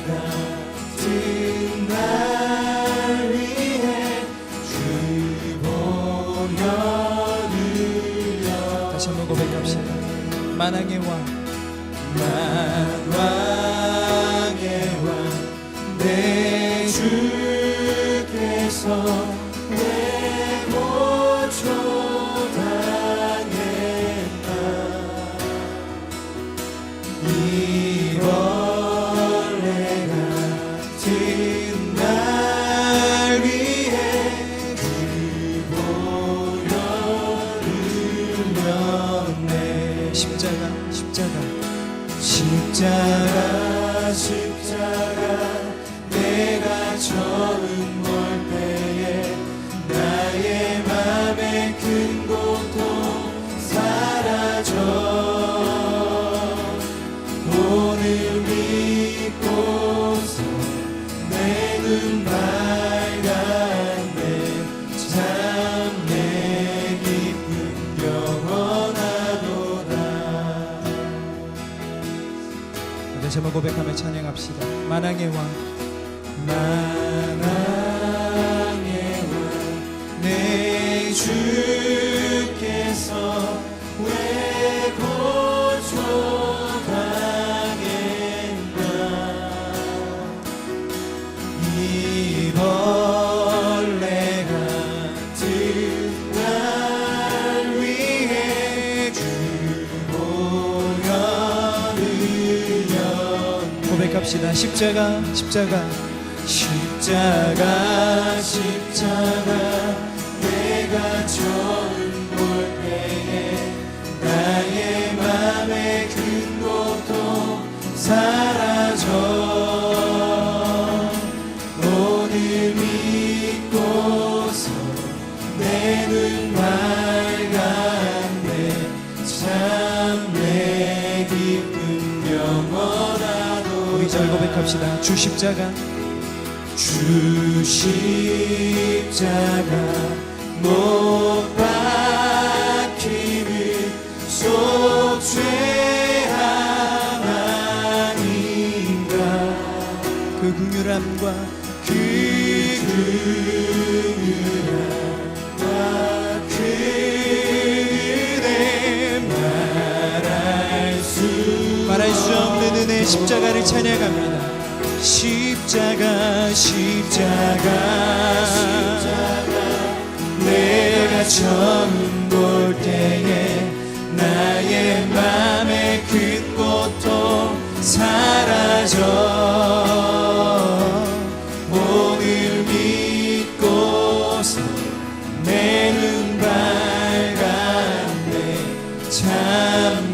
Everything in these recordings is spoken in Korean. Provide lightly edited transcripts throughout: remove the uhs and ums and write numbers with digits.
같은 날 위해 주 보혈 흘려. 다시 한번 고백합시다. 만왕의 왕, 만왕의 왕 내 주께서 내 고초 당했나. 이 벌레 같은 날 위해 주 보혈 흘렸네. 십자가 내가 처음 볼 때에 나의 맘의 큰 고통 사라져. 오늘 믿고서 내 눈 밝았네. 참 내 기쁨 영원하도다. 다시 한번 고백하며 찬양합시다. 만왕의 왕, 만왕의 왕 내 주께서 왜 고초 당했나. 이 벌레 같은 날 위해 주 보혈 흘렸네. 고백합시다. 십자가 내가 처음 볼 때에 나의 맘의 큰 고통 사라져. 오늘 믿고서 내 눈 밝았네. 참 내 기쁨 영원하도다. 우리 잘 고백합시다. 주 십자가 못 박힘을 속죄함 아닌가. 그 긍휼함과 그 긍휼함과 그 은혜 말할 수 없는 은혜 십자가를 찬양합니다. 십자가 내가 처음 볼 때에 나의 맘의 큰 고통 사라져. 오늘 믿고서 내 눈 밝았네. 참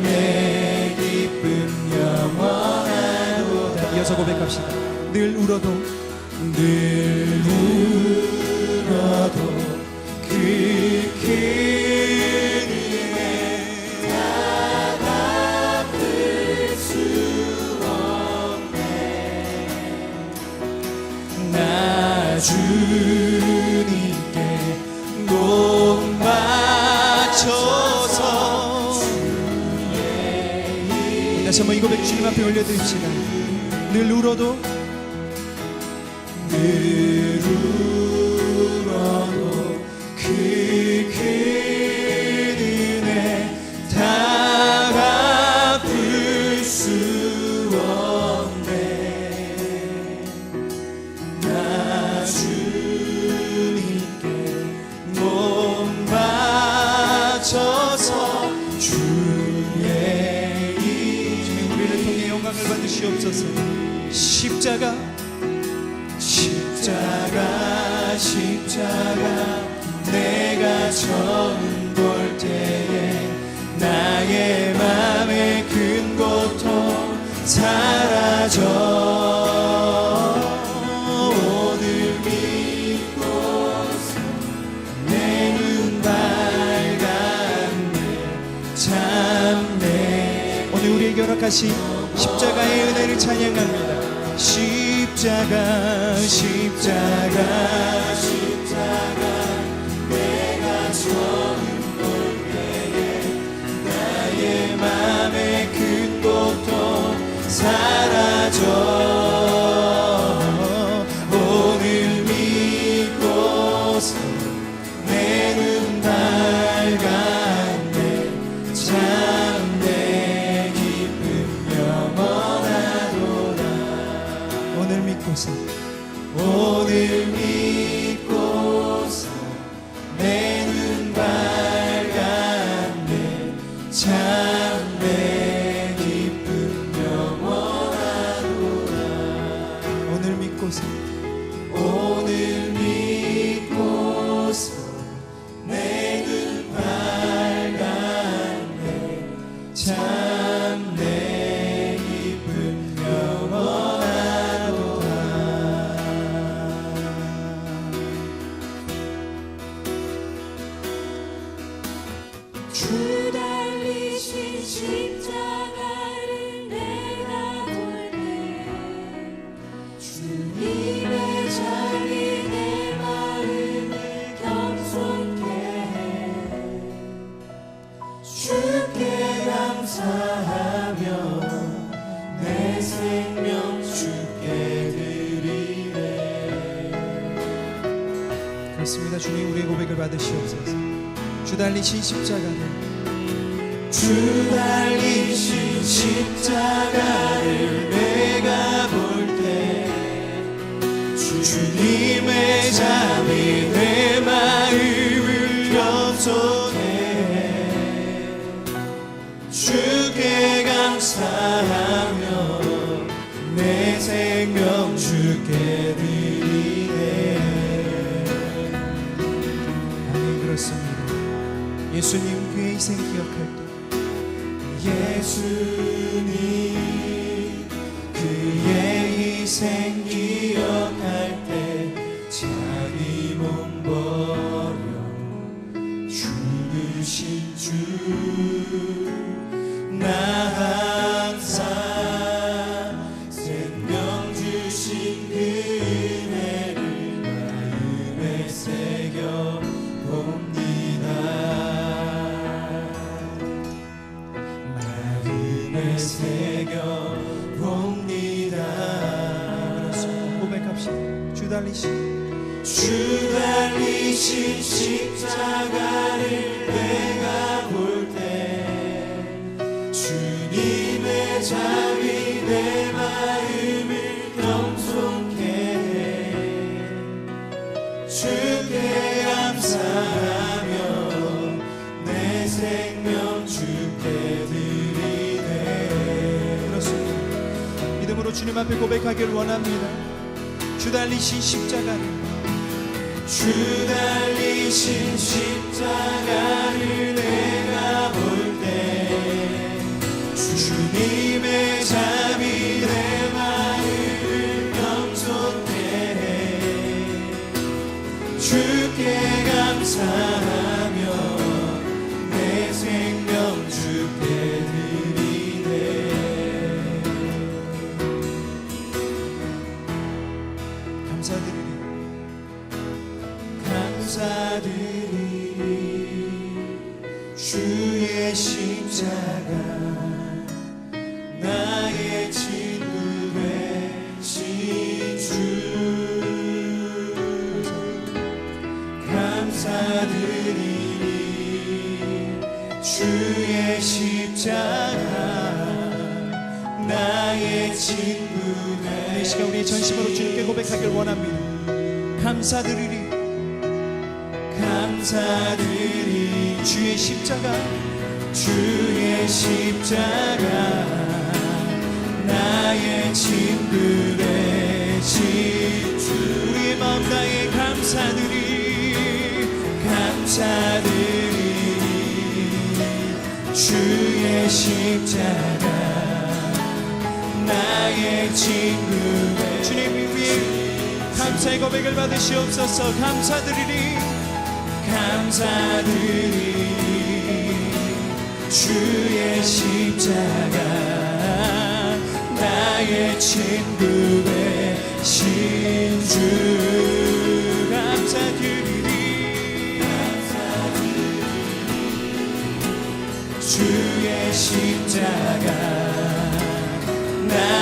내 기쁨 영원하도다. 이어서 고백합시다. 늘 울어도 그 큰 은혜 다 갚을 수 없네. 나 주님께 못 바쳐서 다시 한번 이 고백 주님 앞에 올려드립시다. 늘 울어도 그 큰 은혜 다 갚을 수 없네. 나 주님께 몸 바쳐서 주의 주님 우리를 통해 영광을 받으시옵소서. 십자가 내가 처음 볼 때에 나의 맘의 큰 고통 사라져. 오늘 믿고서 내 눈 밝았네. 참 내 오늘 우리에게 허락하신 십자가의 은혜를 찬양합니다. 십자가 내가 처음 볼 때에 나의 맘의 큰 고통 사라져 오늘 믿고서 내 눈 밝았네 참내 기쁨 영원하도다 오늘 믿고서 오늘 믿고서 내 눈 밝았네 참내 기쁨 영원하도다 오늘 믿고서 오늘 믿고서 내 눈 밝았네 참내 기쁨 영원하도다 주 달리신 십자가를 내가 볼 때 주님의 자비 내 마음을 겸손케 해 주께 감사하며 내 생명 주께 드리네 그렇습니다. 주님 우리의 고백을 받으시옵소서. 주 달리신 십자가를 주 달리신 십자가를 내가 볼 때 주님의 자비 내 마음을 겸손해 주께 감사하며 내 생명 주께 드리네 아멘. 그렇습니다. 예수님 그의 희생 기억할 때 예수님 그의 희생 기억할 때 자기 몸 버려 죽으신 주 나 항상 생명 주신 그 은혜를 마음에 새겨 봅니다 마음에 새겨 봅니다 고백합시다. 주 달리신 주 달리신 십자가를 내가 볼 때 주님의 자비 내 마음을 겸손케 해 주께 감사하며 내 생명 주께 드리네 그렇습니다. 믿음으로 주님 앞에 고백하기를 원합니다. 주 달리신 십자가를 주 달리신 십자가를 내가 볼 때 주님의 자비 내 마음을 겸손케 해 주께 감사하며 내 생명 주께 드리네 감사드리리 감사드리리 주의 십자가 나의 친구 되신 주 감사드리리 주의 십자가 나의 친구 이 시간 우리의 전심으로 주님께 고백하기를 원합니다. 감사드리리 감사드리 주의 십자가 주의 십자가 나의 친구 되신 주 우리의 마음 다해 감사드리 감사드리 주의 십자가 나의 친구 되신 주님 위에 감사의 고백을 받으시옵소서. 감사드리리 감사드리 주의 십자가 나의 친구 되신 주 감사드리리 주의 십자가 나의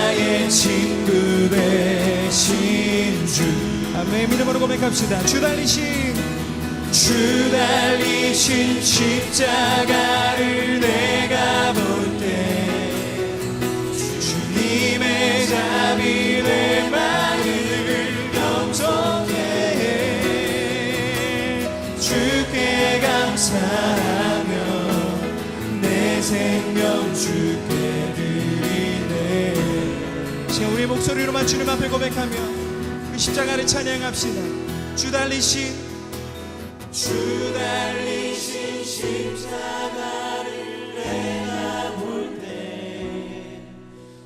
친구 되신 주 아멘. 믿음으로 고백합시다. 주 달리신 십자가를 내가 볼 때 주님의 자비 내 마음을 겸손케 해 주께 감사하며 내 생명 주께 드리네. 지금 우리의 목소리로만 주님 앞에 고백하며 그 십자가를 찬양합시다. 주 달리신 십자가를 내가 볼 때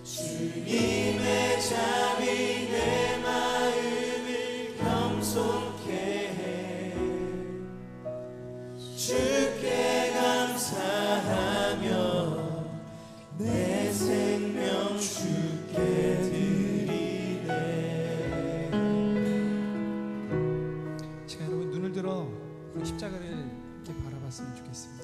주님의 자비 내 마음을 겸손케 해 주께 감사하며 내 생명 주께 드리네. 제가 여러분 눈을 들어 그 십자가를 이렇게 바라봤으면 좋겠습니다.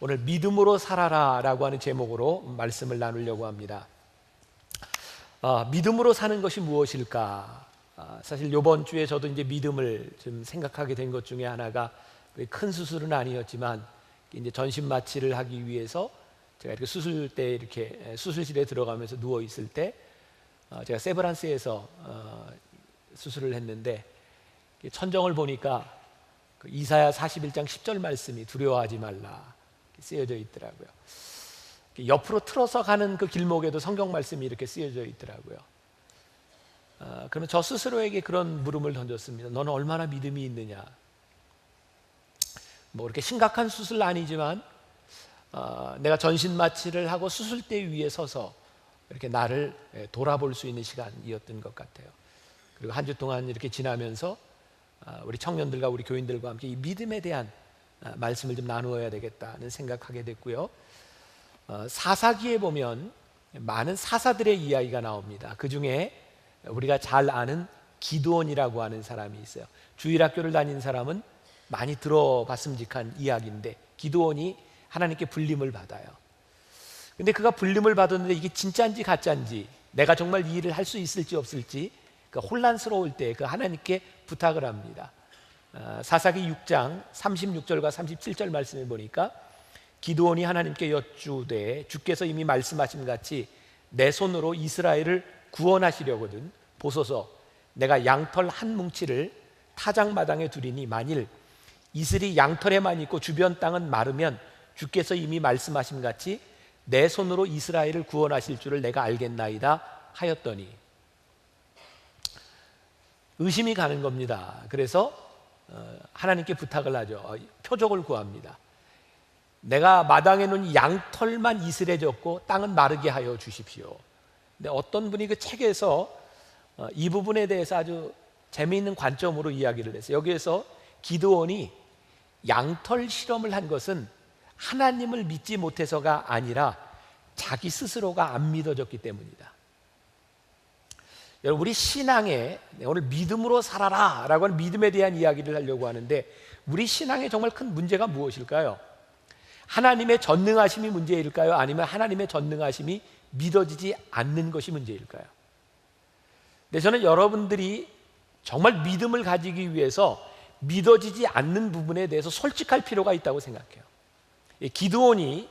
오늘 믿음으로 살아라라고 하는 제목으로 말씀을 나누려고 합니다. 믿음으로 사는 것이 무엇일까? 사실 이번 주에 저도 이제 믿음을 좀 생각하게 된 것 중에 하나가 큰 수술은 아니었지만 이제 전신 마취를 하기 위해서 제가 이렇게 수술 때 이렇게 수술실에 들어가면서 누워 있을 때 제가 세브란스에서 수술을 했는데 천정을 보니까 그 이사야 41장 10절 말씀이 두려워하지 말라 쓰여져 있더라고요. 옆으로 틀어서 가는 그 길목에도 성경 말씀이 이렇게 쓰여져 있더라고요. 그러면 저 스스로에게 그런 물음을 던졌습니다. 너는 얼마나 믿음이 있느냐? 뭐 이렇게 심각한 수술 아니지만 내가 전신 마취를 하고 수술대 위에 서서 이렇게 나를 돌아볼 수 있는 시간이었던 것 같아요. 그리고 한 주 동안 이렇게 지나면서 우리 청년들과 우리 교인들과 함께 이 믿음에 대한 말씀을 좀 나누어야 되겠다는 생각하게 됐고요. 사사기에 보면 많은 사사들의 이야기가 나옵니다. 그 중에 우리가 잘 아는 기드온이라고 하는 사람이 있어요. 주일학교를 다닌 사람은 많이 들어봤음직한 이야기인데 기드온이 하나님께 불림을 받아요. 근데 그가 불림을 받았는데 이게 진짜인지 가짜인지 내가 정말 이 일을 할 수 있을지 없을지 혼란스러울 때 그 하나님께 부탁을 합니다. 사사기 6장 36절과 37절 말씀을 보니까 기드온이 하나님께 여쭈되 주께서 이미 말씀하신 같이 내 손으로 이스라엘을 구원하시려거든 보소서 내가 양털 한 뭉치를 타작마당에 두리니 만일 이슬이 양털에만 있고 주변 땅은 마르면 주께서 이미 말씀하신 같이 내 손으로 이스라엘을 구원하실 줄을 내가 알겠나이다 하였더니 의심이 가는 겁니다. 그래서 하나님께 부탁을 하죠. 표적을 구합니다. 내가 마당에 놓은 양털만 이슬해졌고 땅은 마르게 하여 주십시오. 근데 어떤 분이 그 책에서 이 부분에 대해서 아주 재미있는 관점으로 이야기를 했어요. 여기에서 기드온이 양털 실험을 한 것은 하나님을 믿지 못해서가 아니라 자기 스스로가 안 믿어졌기 때문이다. 여러분 우리 신앙에 오늘 믿음으로 살아라 라고 하는 믿음에 대한 이야기를 하려고 하는데 우리 신앙에 정말 큰 문제가 무엇일까요? 하나님의 전능하심이 문제일까요? 아니면 하나님의 전능하심이 믿어지지 않는 것이 문제일까요? 근데 저는 여러분들이 정말 믿음을 가지기 위해서 믿어지지 않는 부분에 대해서 솔직할 필요가 있다고 생각해요. 기드온이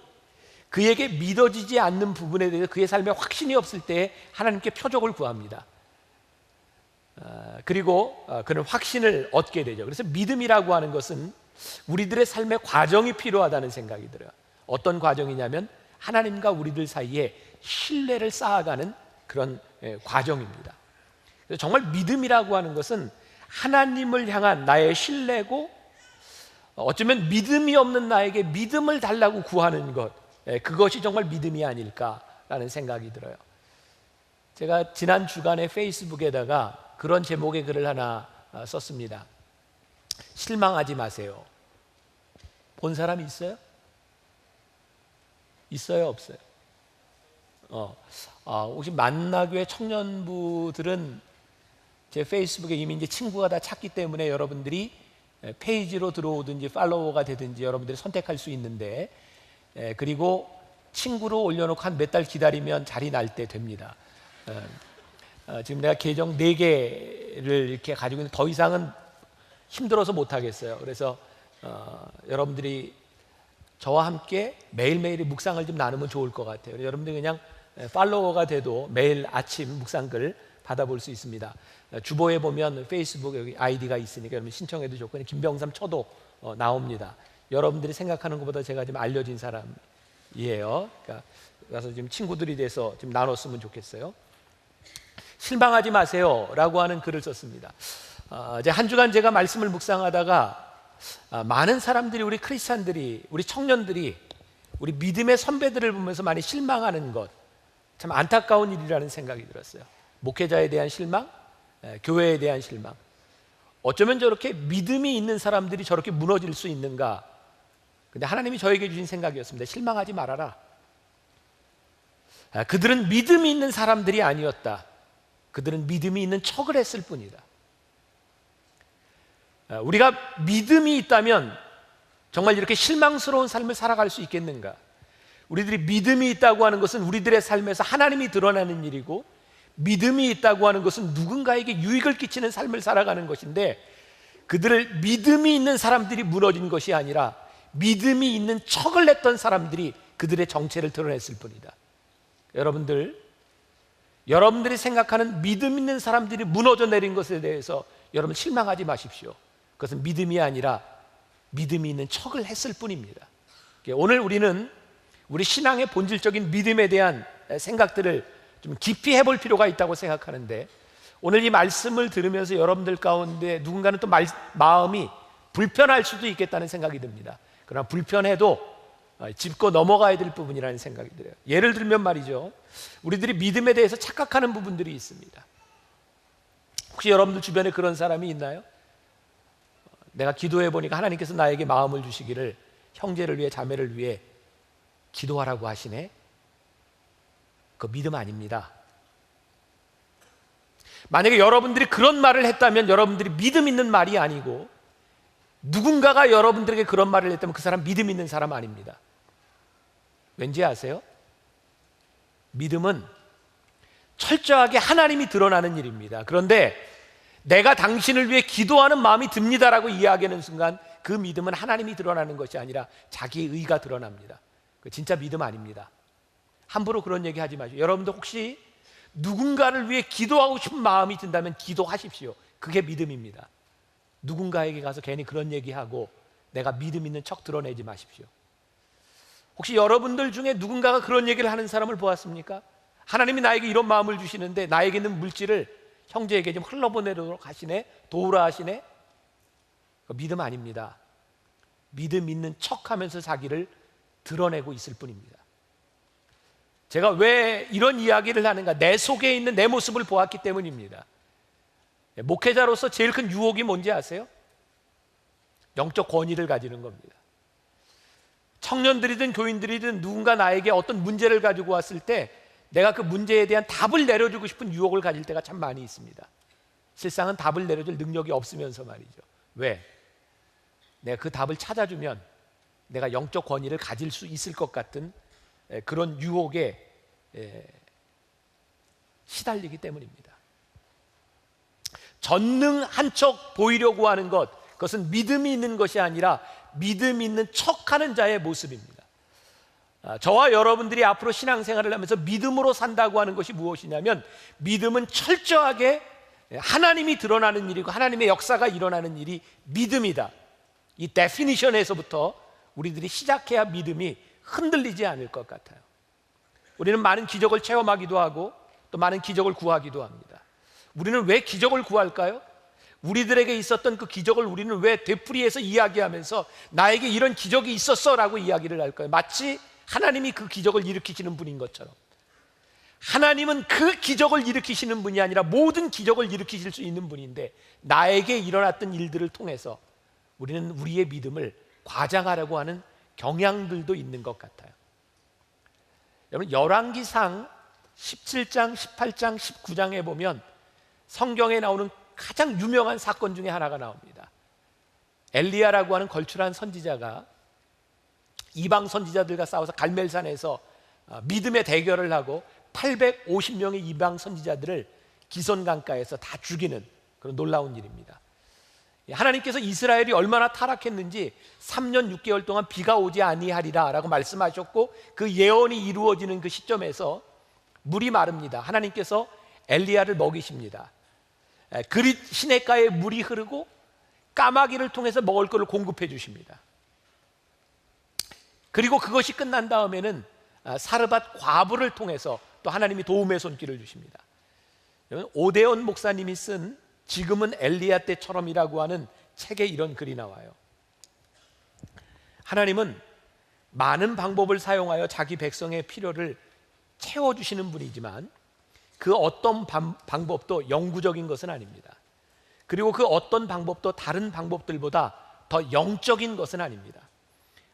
그에게 믿어지지 않는 부분에 대해서 그의 삶에 확신이 없을 때 하나님께 표적을 구합니다. 그리고 그는 확신을 얻게 되죠. 그래서 믿음이라고 하는 것은 우리들의 삶의 과정이 필요하다는 생각이 들어요. 어떤 과정이냐면 하나님과 우리들 사이에 신뢰를 쌓아가는 그런 과정입니다. 그래서 정말 믿음이라고 하는 것은 하나님을 향한 나의 신뢰고 어쩌면 믿음이 없는 나에게 믿음을 달라고 구하는 것, 그것이 정말 믿음이 아닐까라는 생각이 들어요. 제가 지난 주간에 페이스북에다가 그런 제목의 글을 하나 썼습니다. 실망하지 마세요. 본 사람이 있어요? 있어요, 없어요? 혹시 만나교회 청년부들은 제 페이스북에 이미 이제 친구가 다 찾기 때문에 여러분들이 페이지로 들어오든지 팔로워가 되든지 여러분들이 선택할 수 있는데, 그리고 친구로 올려놓고 한 몇 달 기다리면 자리 날 때 됩니다. 지금 내가 계정 4개를 이렇게 가지고 있는데 더 이상은 힘들어서 못 하겠어요. 그래서 여러분들이 저와 함께 매일매일 묵상을 좀 나누면 좋을 것 같아요. 여러분들이 그냥 팔로워가 돼도 매일 아침 묵상글 받아볼 수 있습니다. 주보에 보면 페이스북 여기 아이디가 있으니까 여러분 신청해도 좋고, 김병삼 쳐도 나옵니다. 여러분들이 생각하는 것보다 제가 좀 알려진 사람이에요. 그러니까 가서 지금 친구들이 돼서 좀 나눴으면 좋겠어요. 실망하지 마세요라고 하는 글을 썼습니다. 이제 한 주간 제가 말씀을 묵상하다가 많은 사람들이, 우리 크리스찬들이, 우리 청년들이 우리 믿음의 선배들을 보면서 많이 실망하는 것, 참 안타까운 일이라는 생각이 들었어요. 목회자에 대한 실망, 교회에 대한 실망. 어쩌면 저렇게 믿음이 있는 사람들이 저렇게 무너질 수 있는가? 근데 하나님이 저에게 주신 생각이었습니다. 실망하지 말아라. 그들은 믿음이 있는 사람들이 아니었다. 그들은 믿음이 있는 척을 했을 뿐이다. 우리가 믿음이 있다면 정말 이렇게 실망스러운 삶을 살아갈 수 있겠는가? 우리들이 믿음이 있다고 하는 것은 우리들의 삶에서 하나님이 드러나는 일이고, 믿음이 있다고 하는 것은 누군가에게 유익을 끼치는 삶을 살아가는 것인데, 그들을 믿음이 있는 사람들이 무너진 것이 아니라 믿음이 있는 척을 했던 사람들이 그들의 정체를 드러냈을 뿐이다. 여러분들이 생각하는 믿음 있는 사람들이 무너져 내린 것에 대해서 여러분 실망하지 마십시오. 그것은 믿음이 아니라 믿음이 있는 척을 했을 뿐입니다. 오늘 우리는 우리 신앙의 본질적인 믿음에 대한 생각들을 좀 깊이 해볼 필요가 있다고 생각하는데, 오늘 이 말씀을 들으면서 여러분들 가운데 누군가는 또 마음이 불편할 수도 있겠다는 생각이 듭니다. 그러나 불편해도 짚고 넘어가야 될 부분이라는 생각이 들어요. 예를 들면 말이죠, 우리들이 믿음에 대해서 착각하는 부분들이 있습니다. 혹시 여러분들 주변에 그런 사람이 있나요? 내가 기도해 보니까 하나님께서 나에게 마음을 주시기를 형제를 위해, 자매를 위해 기도하라고 하시네. 그거 믿음 아닙니다. 만약에 여러분들이 그런 말을 했다면 여러분들이 믿음 있는 말이 아니고, 누군가가 여러분들에게 그런 말을 했다면 그 사람 믿음 있는 사람 아닙니다. 왠지 아세요? 믿음은 철저하게 하나님이 드러나는 일입니다. 그런데 내가 당신을 위해 기도하는 마음이 듭니다라고 이야기하는 순간 그 믿음은 하나님이 드러나는 것이 아니라 자기의 의가 드러납니다. 그 진짜 믿음 아닙니다. 함부로 그런 얘기 하지 마시고, 여러분도 혹시 누군가를 위해 기도하고 싶은 마음이 든다면 기도하십시오. 그게 믿음입니다. 누군가에게 가서 괜히 그런 얘기하고 내가 믿음 있는 척 드러내지 마십시오. 혹시 여러분들 중에 누군가가 그런 얘기를 하는 사람을 보았습니까? 하나님이 나에게 이런 마음을 주시는데 나에게 있는 물질을 형제에게 좀 흘러보내도록 하시네, 도우라 하시네. 믿음 아닙니다. 믿음 있는 척하면서 자기를 드러내고 있을 뿐입니다. 제가 왜 이런 이야기를 하는가? 내 속에 있는 내 모습을 보았기 때문입니다. 목회자로서 제일 큰 유혹이 뭔지 아세요? 영적 권위를 가지는 겁니다. 청년들이든 교인들이든 누군가 나에게 어떤 문제를 가지고 왔을 때 내가 그 문제에 대한 답을 내려주고 싶은 유혹을 가질 때가 참 많이 있습니다. 실상은 답을 내려줄 능력이 없으면서 말이죠. 왜? 내가 그 답을 찾아주면 내가 영적 권위를 가질 수 있을 것 같은 그런 유혹에 시달리기 때문입니다. 전능한 척 보이려고 하는 것, 그것은 믿음이 있는 것이 아니라 믿음 있는 척하는 자의 모습입니다. 저와 여러분들이 앞으로 신앙생활을 하면서 믿음으로 산다고 하는 것이 무엇이냐면, 믿음은 철저하게 하나님이 드러나는 일이고 하나님의 역사가 일어나는 일이 믿음이다. 이 데피니션에서부터 우리들이 시작해야 믿음이 흔들리지 않을 것 같아요. 우리는 많은 기적을 체험하기도 하고 또 많은 기적을 구하기도 합니다. 우리는 왜 기적을 구할까요? 우리들에게 있었던 그 기적을 우리는 왜 되풀이해서 이야기하면서 나에게 이런 기적이 있었어 라고 이야기를 할까요? 마치 하나님이 그 기적을 일으키시는 분인 것처럼. 하나님은 그 기적을 일으키시는 분이 아니라 모든 기적을 일으키실 수 있는 분인데, 나에게 일어났던 일들을 통해서 우리는 우리의 믿음을 과장하려고 하는 경향들도 있는 것 같아요. 여러분, 열왕기상 17장, 18장, 19장에 보면 성경에 나오는 가장 유명한 사건 중에 하나가 나옵니다. 엘리야라고 하는 걸출한 선지자가 이방 선지자들과 싸워서 갈멜산에서 믿음의 대결을 하고 850명의 이방 선지자들을 기손강가에서 다 죽이는 그런 놀라운 일입니다. 하나님께서 이스라엘이 얼마나 타락했는지 3년 6개월 동안 비가 오지 아니하리라 라고 말씀하셨고, 그 예언이 이루어지는 그 시점에서 물이 마릅니다. 하나님께서 엘리야를 먹이십니다. 그릿 시냇가에 물이 흐르고 까마귀를 통해서 먹을 것을 공급해 주십니다. 그리고 그것이 끝난 다음에는 사르밧 과부를 통해서 또 하나님이 도움의 손길을 주십니다. 오대원 목사님이 쓴 지금은 엘리야 때처럼이라고 하는 책에 이런 글이 나와요. 하나님은 많은 방법을 사용하여 자기 백성의 필요를 채워주시는 분이지만 그 어떤 방법도 영구적인 것은 아닙니다. 그리고 그 어떤 방법도 다른 방법들보다 더 영적인 것은 아닙니다.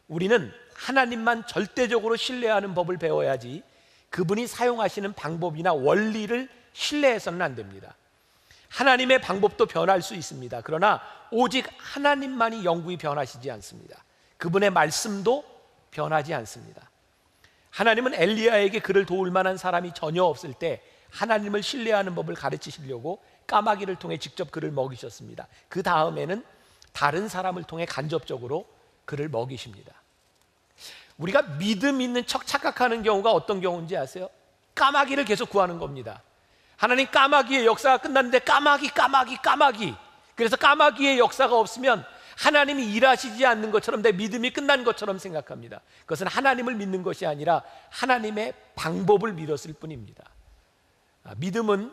우리는 하나님만 절대적으로 신뢰하는 법을 배워야지 그분이 사용하시는 방법이나 원리를 신뢰해서는 안 됩니다. 하나님의 방법도 변할 수 있습니다. 그러나 오직 하나님만이 영구히 변하시지 않습니다. 그분의 말씀도 변하지 않습니다. 하나님은 엘리야에게 그를 도울 만한 사람이 전혀 없을 때 하나님을 신뢰하는 법을 가르치시려고 까마귀를 통해 직접 그를 먹이셨습니다. 그 다음에는 다른 사람을 통해 간접적으로 그를 먹이십니다. 우리가 믿음 있는 척 착각하는 경우가 어떤 경우인지 아세요? 까마귀를 계속 구하는 겁니다. 하나님, 까마귀의 역사가 끝났는데 까마귀. 그래서 까마귀의 역사가 없으면 하나님이 일하시지 않는 것처럼, 내 믿음이 끝난 것처럼 생각합니다. 그것은 하나님을 믿는 것이 아니라 하나님의 방법을 믿었을 뿐입니다. 믿음은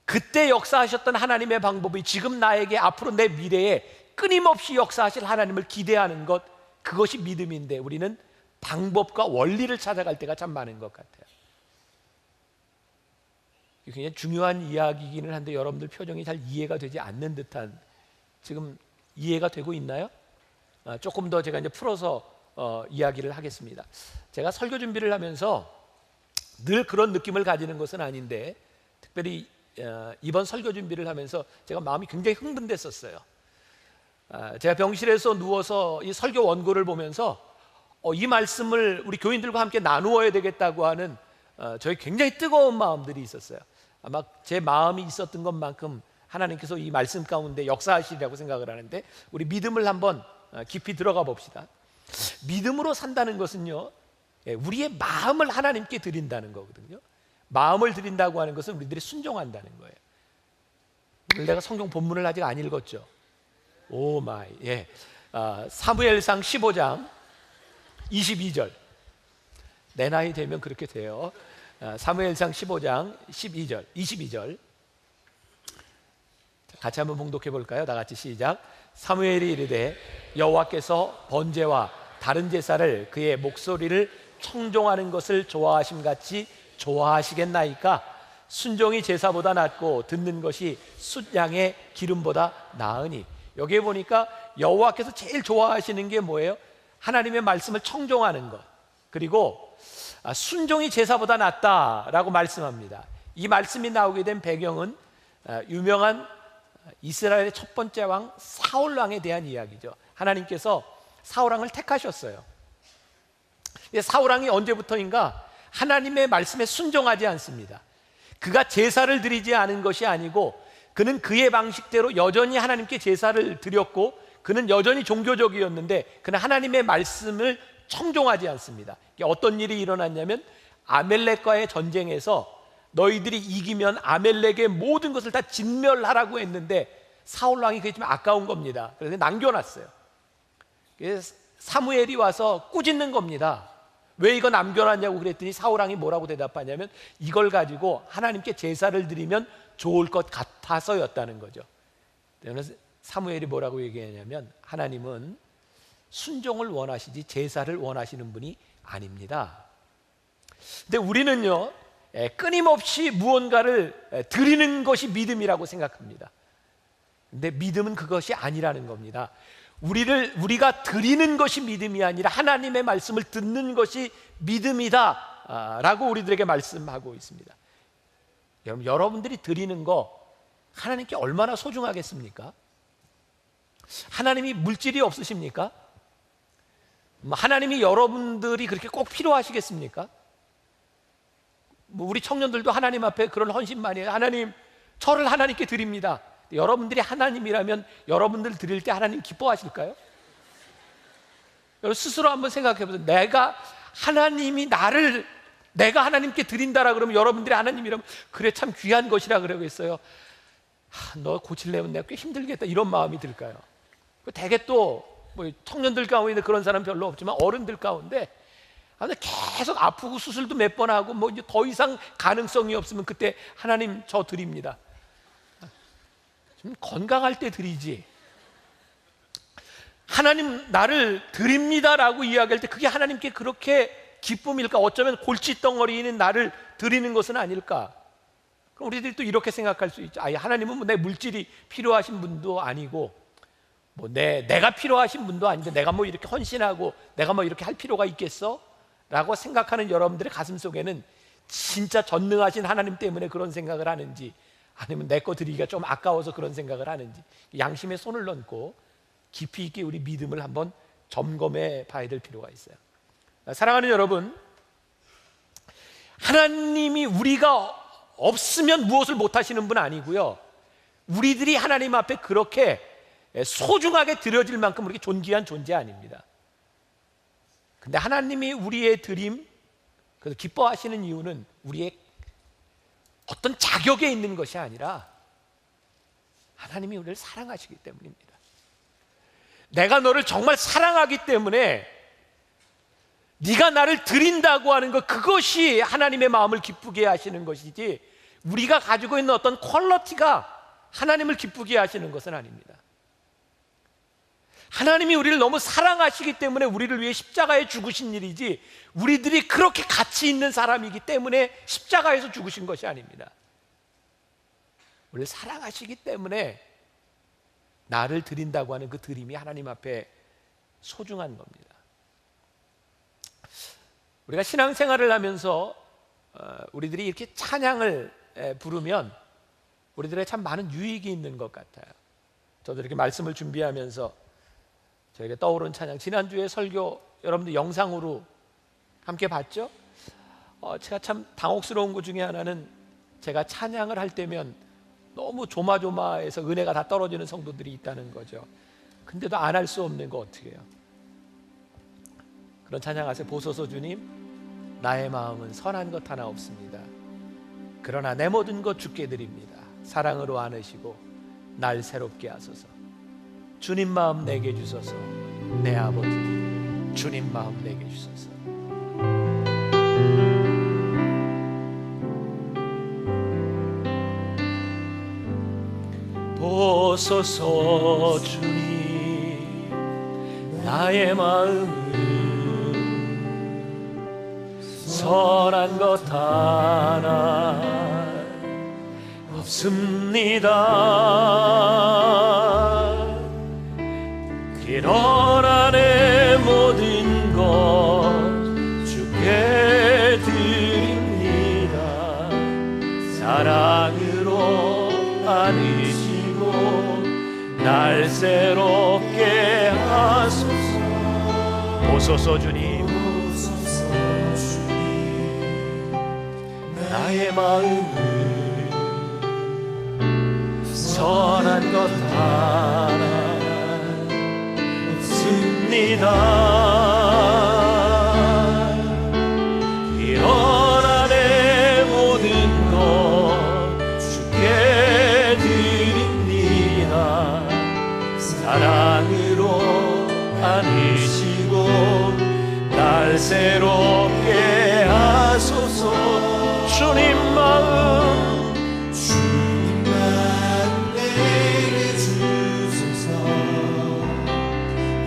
그때 역사하셨던 하나님의 방법이 지금 나에게, 앞으로 내 미래에 끊임없이 역사하실 하나님을 기대하는 것, 그것이 믿음인데 우리는 방법과 원리를 찾아갈 때가 참 많은 것 같아요. 굉장히 중요한 이야기이기는 한데 여러분들 표정이 잘 이해가 되지 않는 듯한, 지금 이해가 되고 있나요? 조금 더 제가 이제 풀어서 이야기를 하겠습니다. 제가 설교 준비를 하면서 늘 그런 느낌을 가지는 것은 아닌데, 특별히 이번 설교 준비를 하면서 제가 마음이 굉장히 흥분됐었어요. 제가 병실에서 누워서 이 설교 원고를 보면서 이 말씀을 우리 교인들과 함께 나누어야 되겠다고 하는 저희 굉장히 뜨거운 마음들이 있었어요. 아마 제 마음이 있었던 것만큼 하나님께서 이 말씀 가운데 역사하시리라고 생각을 하는데, 우리 믿음을 한번 깊이 들어가 봅시다. 믿음으로 산다는 것은요, 우리의 마음을 하나님께 드린다는 거거든요. 마음을 드린다고 하는 것은 우리들이 순종한다는 거예요. 오늘 내가 성경 본문을 아직 안 읽었죠? 오 마이. 예. 사무엘상 15장 22절. 내 나이 되면 그렇게 돼요. 사무엘상 15장 22절. 같이 한번 봉독해 볼까요? 다 같이 시작. 사무엘이 이르되 여호와께서 번제와 다른 제사를 그의 목소리를 청종하는 것을 좋아하심 같이 좋아하시겠나이까? 순종이 제사보다 낫고 듣는 것이 숫양의 기름보다 나으니. 여기에 보니까 여호와께서 제일 좋아하시는 게 뭐예요? 하나님의 말씀을 청종하는 것, 그리고 순종이 제사보다 낫다라고 말씀합니다. 이 말씀이 나오게 된 배경은 유명한 이스라엘의 첫 번째 왕 사울 왕에 대한 이야기죠. 하나님께서 사울 왕을 택하셨어요. 사울 왕이 언제부터인가 하나님의 말씀에 순종하지 않습니다. 그가 제사를 드리지 않은 것이 아니고 그는 그의 방식대로 여전히 하나님께 제사를 드렸고, 그는 여전히 종교적이었는데 그는 하나님의 말씀을 청종하지 않습니다. 어떤 일이 일어났냐면, 아멜렉과의 전쟁에서 너희들이 이기면 아멜렉의 모든 것을 다 진멸하라고 했는데 사울 왕이 그게 좀 아까운 겁니다. 그래서 남겨놨어요. 그래서 사무엘이 와서 꾸짖는 겁니다. 왜 이거 남겨놨냐고 그랬더니 사울 왕이 뭐라고 대답하냐면, 이걸 가지고 하나님께 제사를 드리면 좋을 것 같아서였다는 거죠. 그래서 사무엘이 뭐라고 얘기하냐면, 하나님은 순종을 원하시지 제사를 원하시는 분이 아닙니다. 근데 우리는요, 끊임없이 무언가를 드리는 것이 믿음이라고 생각합니다. 근데 믿음은 그것이 아니라는 겁니다. 우리가 드리는 것이 믿음이 아니라 하나님의 말씀을 듣는 것이 믿음이다 라고 우리들에게 말씀하고 있습니다. 여러분들이 드리는 거 하나님께 얼마나 소중하겠습니까? 하나님이 물질이 없으십니까? 하나님이 여러분들이 그렇게 꼭 필요하시겠습니까? 우리 청년들도 하나님 앞에 그런 헌신 많이 해요. 하나님, 저를 하나님께 드립니다. 여러분들이 하나님이라면 여러분들 드릴 때 하나님 기뻐하실까요? 여러분 스스로 한번 생각해 보세요. 내가 하나님께 드린다라 그러면 여러분들이 하나님이라면 그래 참 귀한 것이라 그러겠어요. 너 고치려면 내가 꽤 힘들겠다 이런 마음이 들까요? 대개 또 뭐 청년들 가운데 그런 사람 별로 없지만 어른들 가운데 계속 아프고 수술도 몇 번 하고 뭐 이제 더 이상 가능성이 없으면 그때 하나님 저 드립니다. 좀 건강할 때 드리지. 하나님 나를 드립니다라고 이야기할 때 그게 하나님께 그렇게 기쁨일까? 어쩌면 골칫덩어리인 나를 드리는 것은 아닐까? 그럼 우리들이 또 이렇게 생각할 수 있죠. 하나님은 뭐 내 물질이 필요하신 분도 아니고 뭐 내가 필요하신 분도 아닌데 내가 뭐 이렇게 헌신하고 내가 뭐 이렇게 할 필요가 있겠어? 라고 생각하는 여러분들의 가슴 속에는 진짜 전능하신 하나님 때문에 그런 생각을 하는지 아니면 내 거 드리기가 좀 아까워서 그런 생각을 하는지 양심에 손을 얹고 깊이 있게 우리 믿음을 한번 점검해 봐야 될 필요가 있어요. 사랑하는 여러분, 하나님이 우리가 없으면 무엇을 못하시는 분 아니고요, 우리들이 하나님 앞에 그렇게 소중하게 드려질 만큼 우리게 존귀한 존재 아닙니다. 근데 하나님이 우리의 드림, 그래서 기뻐하시는 이유는 우리의 어떤 자격에 있는 것이 아니라 하나님이 우리를 사랑하시기 때문입니다. 내가 너를 정말 사랑하기 때문에 네가 나를 드린다고 하는 것, 그것이 하나님의 마음을 기쁘게 하시는 것이지 우리가 가지고 있는 어떤 퀄리티가 하나님을 기쁘게 하시는 것은 아닙니다. 하나님이 우리를 너무 사랑하시기 때문에 우리를 위해 십자가에 죽으신 일이지 우리들이 그렇게 가치 있는 사람이기 때문에 십자가에서 죽으신 것이 아닙니다. 우리를 사랑하시기 때문에 나를 드린다고 하는 그 드림이 하나님 앞에 소중한 겁니다. 우리가 신앙생활을 하면서 우리들이 이렇게 찬양을 부르면 우리들의 참 많은 유익이 있는 것 같아요. 저도 이렇게 말씀을 준비하면서 저에게 떠오른 찬양, 지난주에 설교 여러분들 영상으로 함께 봤죠? 제가 참 당혹스러운 것 중에 하나는 제가 찬양을 할 때면 너무 조마조마해서 은혜가 다 떨어지는 성도들이 있다는 거죠. 근데도 안 할 수 없는 거 어떻게 해요? 그런 찬양하세요. 보소서 주님, 나의 마음은 선한 것 하나 없습니다. 그러나 내 모든 것 주께 드립니다. 사랑으로 안으시고 날 새롭게 하소서. 주님 마음 내게 주소서. 내 아버지, 주님 마음 내게 주소서. 보소서 주님, 나의 마음은 선한 것 하나 없습니다. 그러나 내 모든 것 주께 드립니다. 사랑으로 안으시고 날 새롭게 하소서. 보소서 주님, 나의 마음은 선한 것 하나 없습니다. 일어나 내 모든 것 주께 드립니다. 사랑으로 안으시고 날 새롭게 하소서. 주님 마음 내게 주소서.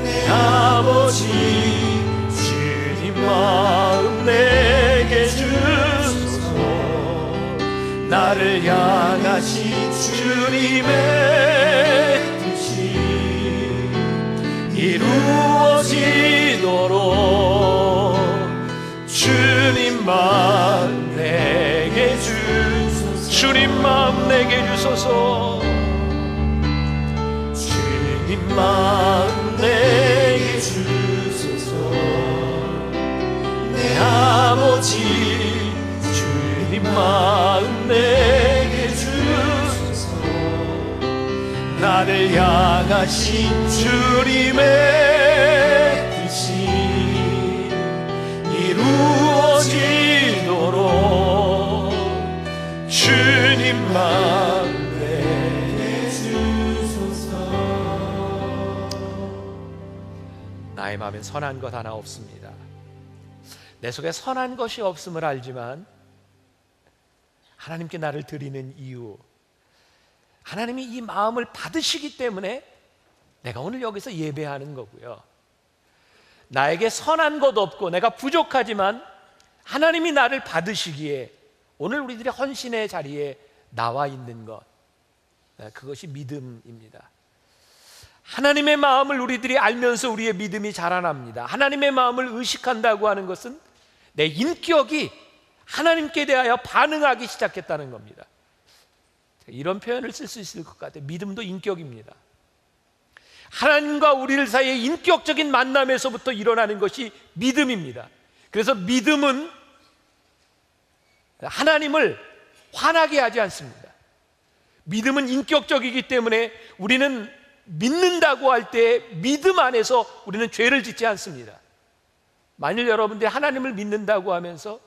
내 아버지, 주님 마음 내게 주소서. 나를 향하신 주님의 뜻이 주님만 내게 주소서. 주님만 내게 주소서. 주님만 내게 주소서. 내 아버지 주님만 내게 주소서. 나를 향하신 주님의 뜻이 이루어지도록 주님만 내게 주소서. 나의 마음엔 선한 것 하나 없습니다. 내 속에 선한 것이 없음을 알지만 하나님께 나를 드리는 이유, 하나님이 이 마음을 받으시기 때문에 내가 오늘 여기서 예배하는 거고요. 나에게 선한 것 없고 내가 부족하지만 하나님이 나를 받으시기에 오늘 우리들의 헌신의 자리에 나와 있는 것, 그것이 믿음입니다. 하나님의 마음을 우리들이 알면서 우리의 믿음이 자라납니다. 하나님의 마음을 의식한다고 하는 것은 내 인격이 하나님께 대하여 반응하기 시작했다는 겁니다. 이런 표현을 쓸 수 있을 것 같아요. 믿음도 인격입니다. 하나님과 우리를 사이에 인격적인 만남에서부터 일어나는 것이 믿음입니다. 그래서 믿음은 하나님을 화나게 하지 않습니다. 믿음은 인격적이기 때문에 우리는 믿는다고 할 때 믿음 안에서 우리는 죄를 짓지 않습니다. 만일 여러분들이 하나님을 믿는다고 하면서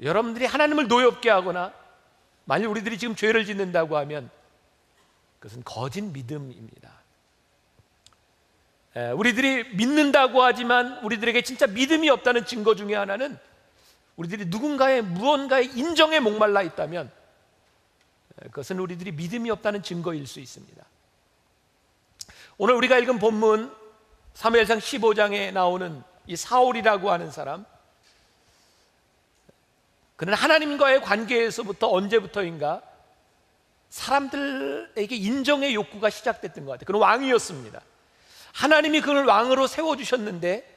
여러분들이 하나님을 노엽게 하거나 만일 우리들이 지금 죄를 짓는다고 하면 그것은 거짓 믿음입니다. 우리들이 믿는다고 하지만 우리들에게 진짜 믿음이 없다는 증거 중에 하나는 우리들이 누군가의 무언가의 인정에 목말라 있다면 그것은 우리들이 믿음이 없다는 증거일 수 있습니다. 오늘 우리가 읽은 본문 사무엘상 15장에 나오는 이 사울이라고 하는 사람, 그는 하나님과의 관계에서부터 언제부터인가 사람들에게 인정의 욕구가 시작됐던 것 같아요. 그는 왕이었습니다. 하나님이 그를 왕으로 세워주셨는데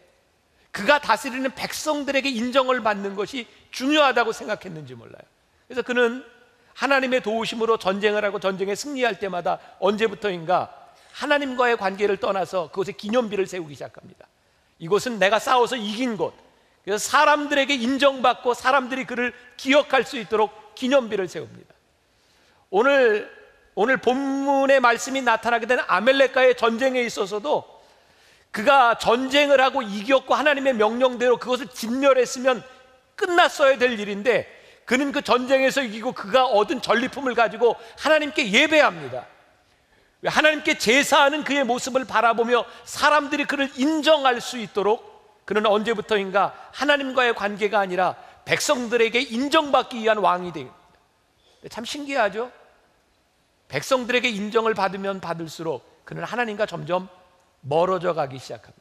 그가 다스리는 백성들에게 인정을 받는 것이 중요하다고 생각했는지 몰라요. 그래서 그는 하나님의 도우심으로 전쟁을 하고 전쟁에 승리할 때마다 언제부터인가 하나님과의 관계를 떠나서 그곳에 기념비를 세우기 시작합니다. 이곳은 내가 싸워서 이긴 곳. 그래서 사람들에게 인정받고 사람들이 그를 기억할 수 있도록 기념비를 세웁니다. 오늘 본문의 말씀이 나타나게 된 아멜렉과의 전쟁에 있어서도 그가 전쟁을 하고 이겼고 하나님의 명령대로 그것을 진멸했으면 끝났어야 될 일인데 그는 그 전쟁에서 이기고 그가 얻은 전리품을 가지고 하나님께 예배합니다. 하나님께 제사하는 그의 모습을 바라보며 사람들이 그를 인정할 수 있도록 그는 언제부터인가 하나님과의 관계가 아니라 백성들에게 인정받기 위한 왕이 됩니다. 참 신기하죠? 백성들에게 인정을 받으면 받을수록 그는 하나님과 점점 멀어져 가기 시작합니다.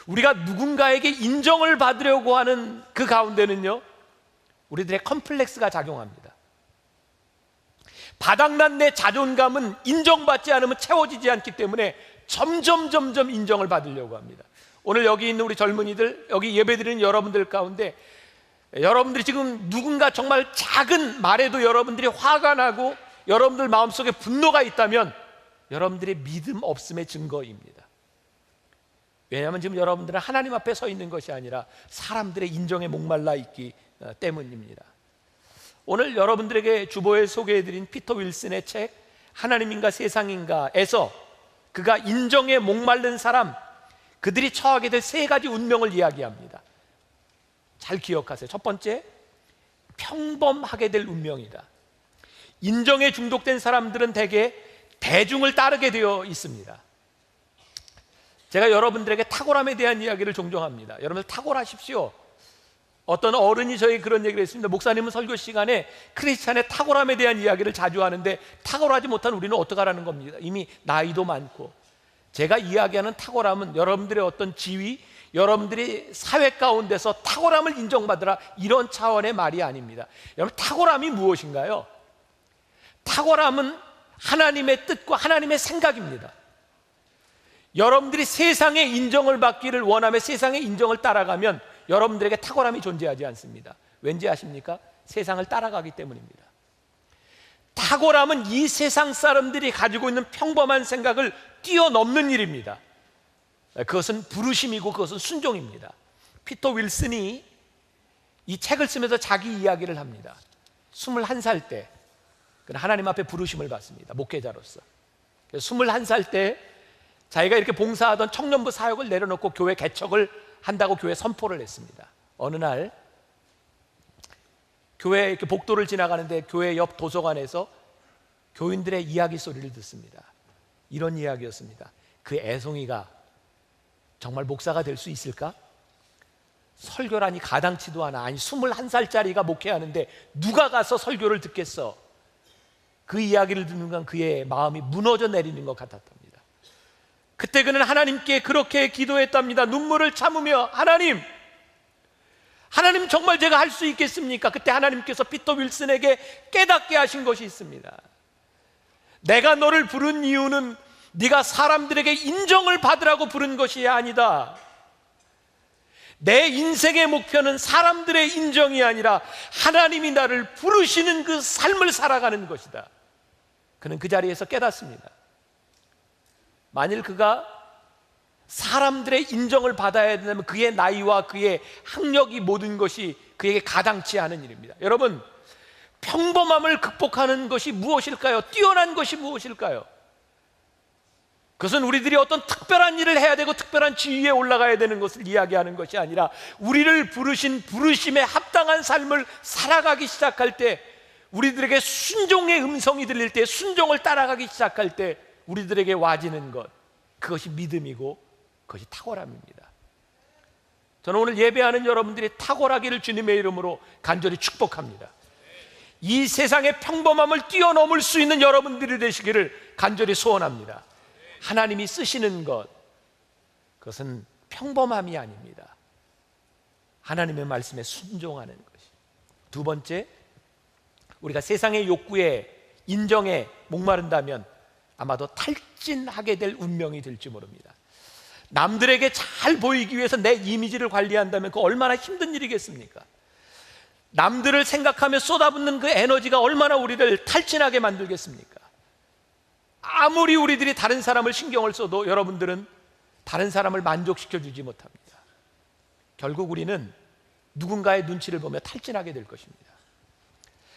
우리가 누군가에게 인정을 받으려고 하는 그 가운데는요, 우리들의 컴플렉스가 작용합니다. 바닥난 내 자존감은 인정받지 않으면 채워지지 않기 때문에 점점 인정을 받으려고 합니다. 오늘 여기 있는 우리 젊은이들, 여기 예배드리는 여러분들 가운데 여러분들이 지금 누군가 정말 작은 말에도 여러분들이 화가 나고 여러분들 마음속에 분노가 있다면 여러분들의 믿음 없음의 증거입니다. 왜냐하면 지금 여러분들은 하나님 앞에 서 있는 것이 아니라 사람들의 인정에 목말라 있기 때문입니다. 오늘 여러분들에게 주보에 소개해드린 피터 윌슨의 책 하나님인가 세상인가에서 그가 인정에 목마른 사람, 그들이 처하게 될 세 가지 운명을 이야기합니다. 잘 기억하세요. 첫 번째, 평범하게 될 운명이다. 인정에 중독된 사람들은 대개 대중을 따르게 되어 있습니다. 제가 여러분들에게 탁월함에 대한 이야기를 종종 합니다. 여러분들 탁월하십시오. 어떤 어른이 저에게 그런 얘기를 했습니다. 목사님은 설교 시간에 크리스찬의 탁월함에 대한 이야기를 자주 하는데 탁월하지 못한 우리는 어떡하라는 겁니다. 이미 나이도 많고. 제가 이야기하는 탁월함은 여러분들의 어떤 지위, 여러분들이 사회 가운데서 탁월함을 인정받으라, 이런 차원의 말이 아닙니다. 여러분, 탁월함이 무엇인가요? 탁월함은 하나님의 뜻과 하나님의 생각입니다. 여러분들이 세상의 인정을 받기를 원하며 세상의 인정을 따라가면 여러분들에게 탁월함이 존재하지 않습니다. 왠지 아십니까? 세상을 따라가기 때문입니다. 탁월함은 이 세상 사람들이 가지고 있는 평범한 생각을 뛰어넘는 일입니다. 그것은 부르심이고 그것은 순종입니다. 피터 윌슨이 이 책을 쓰면서 자기 이야기를 합니다. 21살 때 하나님 앞에 부르심을 받습니다. 목회자로서 21살 때 자기가 이렇게 봉사하던 청년부 사역을 내려놓고 교회 개척을 한다고 교회 선포를 했습니다. 어느 날 교회 이렇게 복도를 지나가는데 교회 옆 도서관에서 교인들의 이야기 소리를 듣습니다. 이런 이야기였습니다. 그 애송이가 정말 목사가 될 수 있을까? 설교라니 가당치도 않아. 아니 21살짜리가 목회하는데 누가 가서 설교를 듣겠어? 그 이야기를 듣는 건 그의 마음이 무너져 내리는 것 같았답니다. 그때 그는 하나님께 그렇게 기도했답니다. 눈물을 참으며 하나님 정말 제가 할 수 있겠습니까? 그때 하나님께서 피터 윌슨에게 깨닫게 하신 것이 있습니다. 내가 너를 부른 이유는 네가 사람들에게 인정을 받으라고 부른 것이 아니다. 내 인생의 목표는 사람들의 인정이 아니라 하나님이 나를 부르시는 그 삶을 살아가는 것이다. 그는 그 자리에서 깨닫습니다. 만일 그가 사람들의 인정을 받아야 된다면 그의 나이와 그의 학력이 모든 것이 그에게 가당치 않은 일입니다. 여러분, 평범함을 극복하는 것이 무엇일까요? 뛰어난 것이 무엇일까요? 그것은 우리들이 어떤 특별한 일을 해야 되고 특별한 지위에 올라가야 되는 것을 이야기하는 것이 아니라 우리를 부르신 부르심에 합당한 삶을 살아가기 시작할 때, 우리들에게 순종의 음성이 들릴 때, 순종을 따라가기 시작할 때 우리들에게 와지는 것, 그것이 믿음이고 그것이 탁월함입니다. 저는 오늘 예배하는 여러분들이 탁월하기를 주님의 이름으로 간절히 축복합니다. 이 세상의 평범함을 뛰어넘을 수 있는 여러분들이 되시기를 간절히 소원합니다. 하나님이 쓰시는 것, 그것은 평범함이 아닙니다. 하나님의 말씀에 순종하는 것이. 두 번째, 우리가 세상의 욕구에, 인정에 목마른다면 아마도 탈진하게 될 운명이 될지 모릅니다. 남들에게 잘 보이기 위해서 내 이미지를 관리한다면 그 얼마나 힘든 일이겠습니까? 남들을 생각하며 쏟아붓는 그 에너지가 얼마나 우리를 탈진하게 만들겠습니까? 아무리 우리들이 다른 사람을 신경을 써도 여러분들은 다른 사람을 만족시켜주지 못합니다. 결국 우리는 누군가의 눈치를 보며 탈진하게 될 것입니다.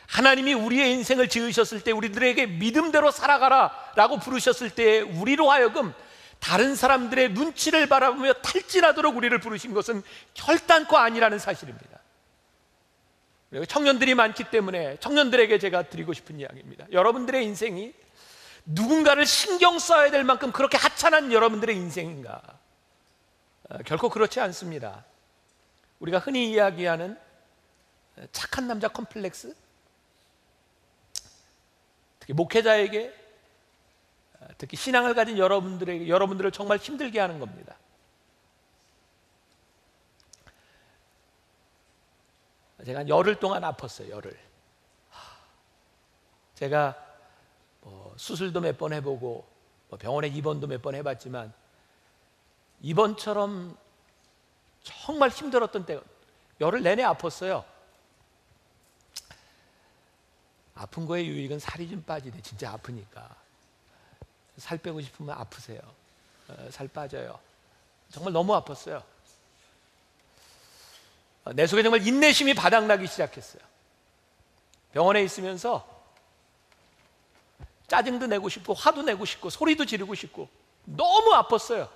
하나님이 우리의 인생을 지으셨을 때 우리들에게 믿음대로 살아가라 라고 부르셨을 때 우리로 하여금 다른 사람들의 눈치를 바라보며 탈진하도록 우리를 부르신 것은 결단코 아니라는 사실입니다. 청년들이 많기 때문에 청년들에게 제가 드리고 싶은 이야기입니다. 여러분들의 인생이 누군가를 신경 써야 될 만큼 그렇게 하찮은 여러분들의 인생인가? 결코 그렇지 않습니다. 우리가 흔히 이야기하는 착한 남자 컴플렉스, 특히 목회자에게, 특히 신앙을 가진 여러분들에게, 여러분들을 정말 힘들게 하는 겁니다. 제가 한 열흘 동안 아팠어요. 열흘. 제가 수술도 몇 번 해보고 병원에 입원도 몇 번 해봤지만 이번처럼 정말 힘들었던 때가, 열흘 내내 아팠어요. 아픈 거의 유익은 살이 좀 빠지네. 진짜 아프니까. 살 빼고 싶으면 아프세요. 살 빠져요. 정말 너무 아팠어요. 내 속에 정말 인내심이 바닥나기 시작했어요. 병원에 있으면서 짜증도 내고 싶고 화도 내고 싶고 소리도 지르고 싶고 너무 아팠어요.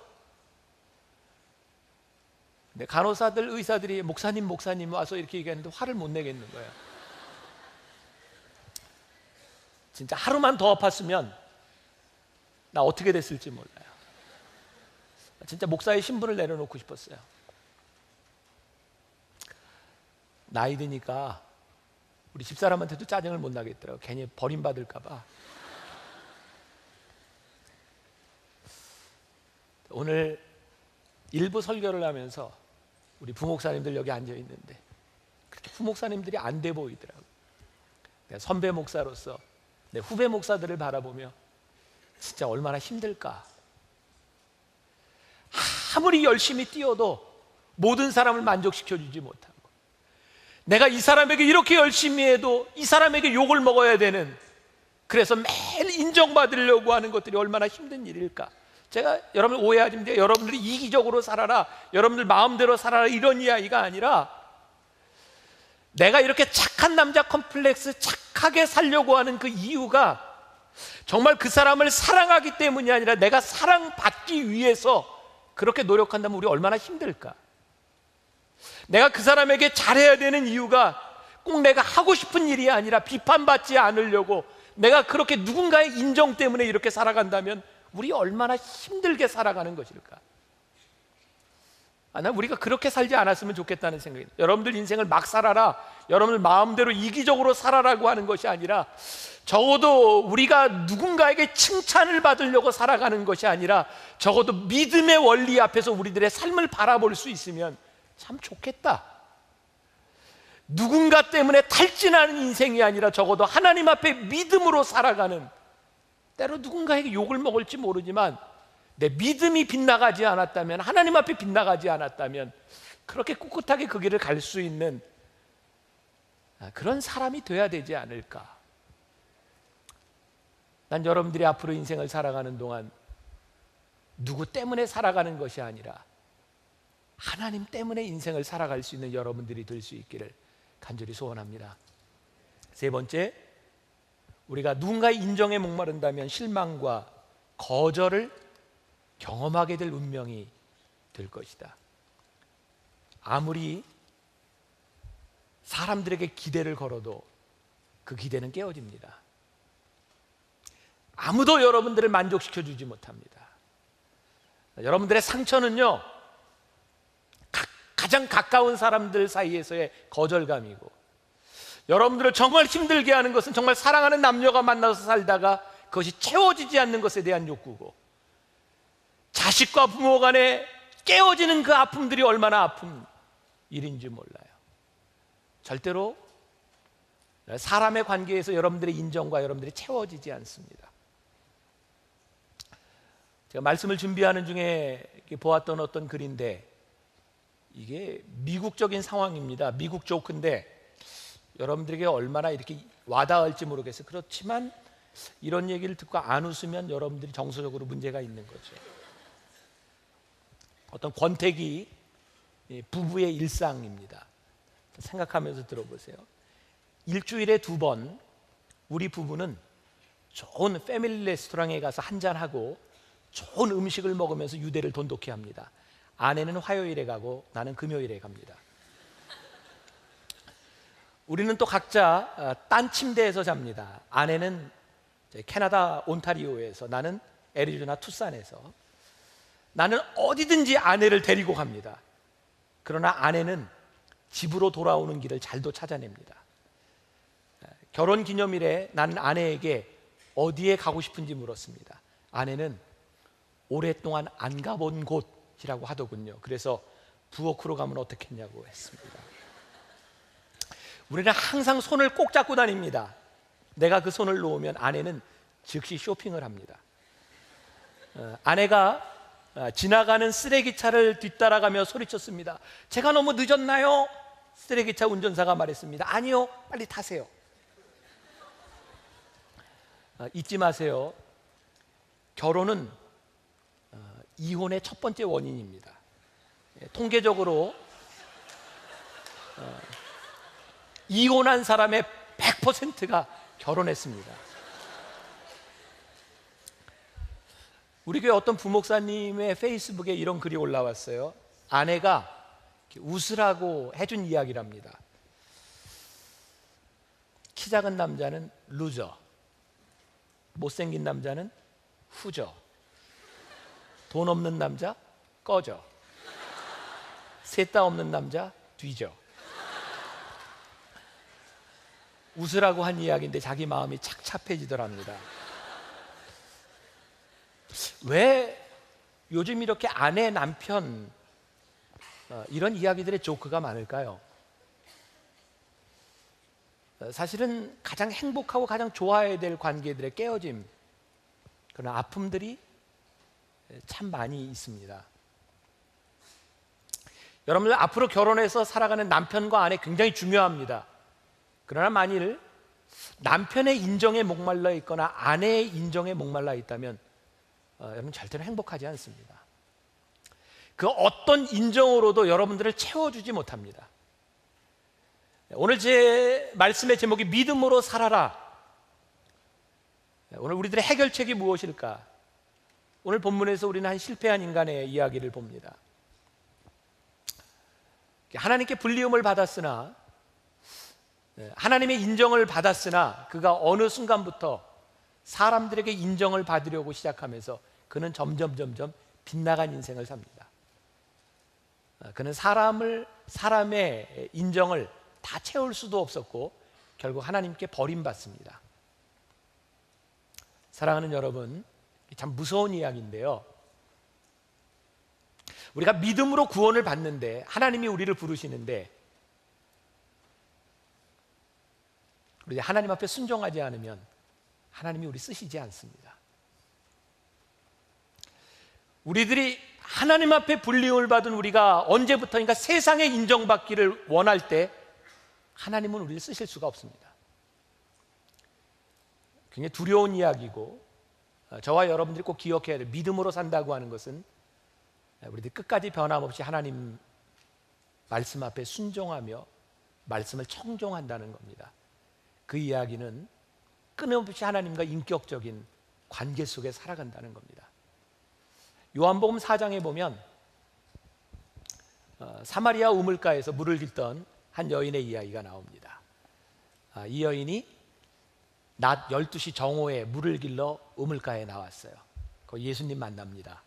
근데 간호사들, 의사들이 목사님 와서 이렇게 얘기하는데 화를 못 내겠는 거예요. 진짜 하루만 더 아팠으면 나 어떻게 됐을지 몰라요. 진짜 목사의 신분을 내려놓고 싶었어요. 나이 드니까 우리 집사람한테도 짜증을 못 나겠더라고요. 괜히 버림받을까 봐. 오늘 일부 설교를 하면서 우리 부목사님들 여기 앉아 있는데 그렇게 부목사님들이 안 돼 보이더라고요. 내가 선배 목사로서 내 후배 목사들을 바라보며 진짜 얼마나 힘들까. 아무리 열심히 뛰어도 모든 사람을 만족시켜주지 못하고, 내가 이 사람에게 이렇게 열심히 해도 이 사람에게 욕을 먹어야 되는, 그래서 매일 인정받으려고 하는 것들이 얼마나 힘든 일일까. 제가 여러분들 오해하지 마세요. 여러분들이 이기적으로 살아라, 여러분들 마음대로 살아라, 이런 이야기가 아니라, 내가 이렇게 착한 남자 컴플렉스, 착하게 살려고 하는 그 이유가 정말 그 사람을 사랑하기 때문이 아니라 내가 사랑받기 위해서 그렇게 노력한다면 우리 얼마나 힘들까. 내가 그 사람에게 잘해야 되는 이유가 꼭 내가 하고 싶은 일이 아니라 비판받지 않으려고, 내가 그렇게 누군가의 인정 때문에 이렇게 살아간다면 우리 얼마나 힘들게 살아가는 것일까. 난 우리가 그렇게 살지 않았으면 좋겠다는 생각입니다. 여러분들 인생을 막 살아라, 여러분들 마음대로 이기적으로 살아라고 하는 것이 아니라, 적어도 우리가 누군가에게 칭찬을 받으려고 살아가는 것이 아니라 적어도 믿음의 원리 앞에서 우리들의 삶을 바라볼 수 있으면 참 좋겠다. 누군가 때문에 탈진하는 인생이 아니라 적어도 하나님 앞에 믿음으로 살아가는, 때로 누군가에게 욕을 먹을지 모르지만 내 믿음이 빗나가지 않았다면, 하나님 앞에 빗나가지 않았다면 그렇게 꿋꿋하게 그 길을 갈 수 있는 그런 사람이 돼야 되지 않을까. 난 여러분들이 앞으로 인생을 살아가는 동안 누구 때문에 살아가는 것이 아니라 하나님 때문에 인생을 살아갈 수 있는 여러분들이 될 수 있기를 간절히 소원합니다. 세 번째, 우리가 누군가의 인정에 목마른다면 실망과 거절을 경험하게 될 운명이 될 것이다. 아무리 사람들에게 기대를 걸어도 그 기대는 깨어집니다. 아무도 여러분들을 만족시켜 주지 못합니다. 여러분들의 상처는요, 가장 가까운 사람들 사이에서의 거절감이고, 여러분들을 정말 힘들게 하는 것은 정말 사랑하는 남녀가 만나서 살다가 그것이 채워지지 않는 것에 대한 욕구고, 자식과 부모 간에 깨어지는 그 아픔들이 얼마나 아픈 일인지 몰라요. 절대로 사람의 관계에서 여러분들의 인정과 여러분들이 채워지지 않습니다. 제가 말씀을 준비하는 중에 보았던 어떤 글인데, 이게 미국적인 상황입니다. 미국 조크인데 여러분들에게 얼마나 이렇게 와닿을지 모르겠어요. 그렇지만 이런 얘기를 듣고 안 웃으면 여러분들이 정서적으로 문제가 있는 거죠. 어떤 권태기 부부의 일상입니다. 생각하면서 들어보세요. 일주일에 2번 우리 부부는 좋은 패밀리 레스토랑에 가서 한잔하고 좋은 음식을 먹으면서 유대를 돈독히 합니다. 아내는 화요일에 가고 나는 금요일에 갑니다. 우리는 또 각자 딴 침대에서 잡니다. 아내는 캐나다 온타리오에서, 나는 애리조나 투싼에서. 나는 어디든지 아내를 데리고 갑니다. 그러나 아내는 집으로 돌아오는 길을 잘도 찾아냅니다. 결혼 기념일에 나는 아내에게 어디에 가고 싶은지 물었습니다. 아내는 오랫동안 안 가본 곳이라고 하더군요. 그래서 부엌으로 가면 어떻겠냐고 했습니다. 우리는 항상 손을 꼭 잡고 다닙니다. 내가 그 손을 놓으면 아내는 즉시 쇼핑을 합니다. 아내가 지나가는 쓰레기차를 뒤따라가며 소리쳤습니다. 제가 너무 늦었나요? 쓰레기차 운전사가 말했습니다. 아니요, 빨리 타세요. 잊지 마세요. 결혼은 이혼의 첫 번째 원인입니다. 통계적으로 이혼한 사람의 100%가 결혼했습니다. 우리 교회 어떤 부목사님의 페이스북에 이런 글이 올라왔어요. 아내가 웃으라고 해준 이야기랍니다. 키 작은 남자는 루저, 못생긴 남자는 후져, 돈 없는 남자 꺼져, 셋 다 없는 남자 뒤져. 웃으라고 한 이야기인데 자기 마음이 착잡해지더랍니다. 왜 요즘 이렇게 아내, 남편 이런 이야기들의 조크가 많을까요? 사실은 가장 행복하고 가장 좋아해야 될 관계들의 깨어짐, 그런 아픔들이 참 많이 있습니다. 여러분들 앞으로 결혼해서 살아가는 남편과 아내 굉장히 중요합니다. 그러나 만일 남편의 인정에 목말라 있거나 아내의 인정에 목말라 있다면 여러분 절대로 행복하지 않습니다. 그 어떤 인정으로도 여러분들을 채워주지 못합니다. 오늘 제 말씀의 제목이 믿음으로 살아라. 오늘 우리들의 해결책이 무엇일까? 오늘 본문에서 우리는 한 실패한 인간의 이야기를 봅니다. 하나님께 불리움을 받았으나, 하나님의 인정을 받았으나 그가 어느 순간부터 사람들에게 인정을 받으려고 시작하면서 그는 점점 빗나간 인생을 삽니다. 그는 사람의 인정을 다 채울 수도 없었고 결국 하나님께 버림받습니다. 사랑하는 여러분, 참 무서운 이야기인데요, 우리가 믿음으로 구원을 받는데 하나님이 우리를 부르시는데 우리 하나님 앞에 순종하지 않으면 하나님이 우리 쓰시지 않습니다. 우리들이 하나님 앞에 불리움을 받은 우리가 언제부터인가 세상에 인정받기를 원할 때 하나님은 우리를 쓰실 수가 없습니다. 굉장히 두려운 이야기고, 저와 여러분들이 꼭 기억해야 될, 믿음으로 산다고 하는 것은 우리들이 끝까지 변함없이 하나님 말씀 앞에 순종하며 말씀을 청종한다는 겁니다. 그 이야기는 끊임없이 하나님과 인격적인 관계 속에 살아간다는 겁니다. 요한복음 4장에 보면 사마리아 우물가에서 물을 깃던 한 여인의 이야기가 나옵니다. 이 여인이 낮 12시 정오에 물을 길러 우물가에 나왔어요. 거기 예수님 만납니다.